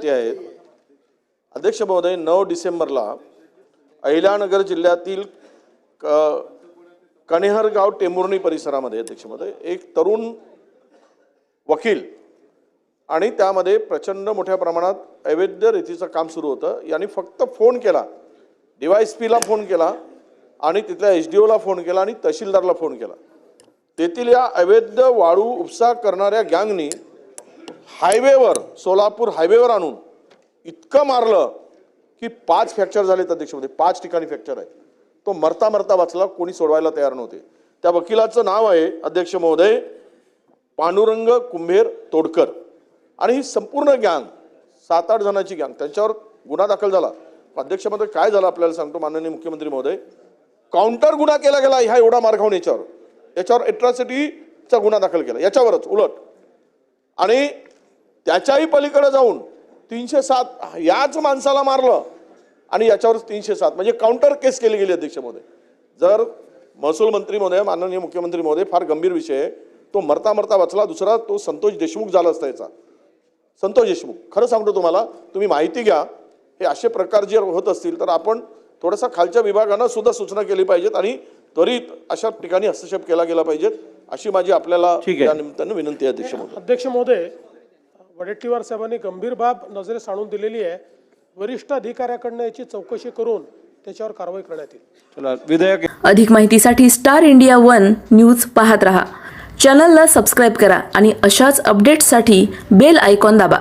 विनंती आहेत. अध्यक्ष महोदय, 9 डिसेंबरला अहिल्यानगर जिल्ह्यातील कणेहरगाव टेंभुर्णी परिसरामध्ये अध्यक्ष महोदय एक तरुण वकील आणि त्यामध्ये प्रचंड मोठ्या प्रमाणात अवैध रीतीचं काम सुरू होतं. यांनी फक्त फोन केला, DYSPला फोन केला आणि तिथल्या SDOला फोन केला आणि तहसीलदारला फोन केला. तेथील या अवैध वाळू उपसा करणाऱ्या गँगनी हायवेवर, सोलापूर हायवेवर आणून इतकं मारलं की 5 फ्रॅक्चर झालेत अध्यक्ष महोदय. 5 ठिकाणी फ्रॅक्चर आहे. तो मरता मरता वाचला, कोणी सोडवायला तयार नव्हते. त्या वकिलाचं नाव आहे अध्यक्ष महोदय पांडुरंग कुंभेर तोडकर. आणि ही संपूर्ण गँग 7-8 जणांची गँग, त्यांच्यावर गुन्हा दाखल झाला. अध्यक्ष महोदय काय झालं आपल्याला सांगतो माननीय मुख्यमंत्री महोदय. काउंटर गुन्हा केला गेला ह्या एवढा मार खाऊन याच्यावर एट्रॉसिटीचा गुन्हा दाखल केला याच्यावरच उलट. आणि त्याच्याही पलीकडे जाऊन 307 याच माणसाला मारलं आणि याच्यावरच 307 म्हणजे काउंटर केस केली गेली अध्यक्ष महोदय. जर महसूल मंत्री महोदय, माननीय मुख्यमंत्री महोदय, फार गंभीर विषय आहे. तो मरता मरता वाचला. दुसरा तो संतोष देशमुख झाला असता याचा. संतोष देशमुख, खरं सांगतो तुम्हाला, तुम्ही माहिती घ्या. हे असे प्रकार जर होत असतील तर आपण थोडासा खालच्या विभागानं सुद्धा सूचना केली पाहिजेत आणि त्वरित अशा ठिकाणी हस्तक्षेप केला गेला पाहिजेत अशी माझी आपल्याला त्या निमित्तानं विनंती आहे अध्यक्ष महोदय. अध्यक्ष महोदय, वडेट्टीवार साहेबांनी गंभीर बाब नजरेस आणून दिलेली आहे. वरिष्ठ अधिकाऱ्याकडनं याची चौकशी करून त्याच्यावर कारवाई करण्यात येईल. विधेयक अधिक माहितीसाठी स्टार इंडिया 1 न्यूज पाहत रहा. चॅनलला सबस्क्राईब करा आणि अशाच अपडेट्ससाठी बेल आयकॉन दाबा.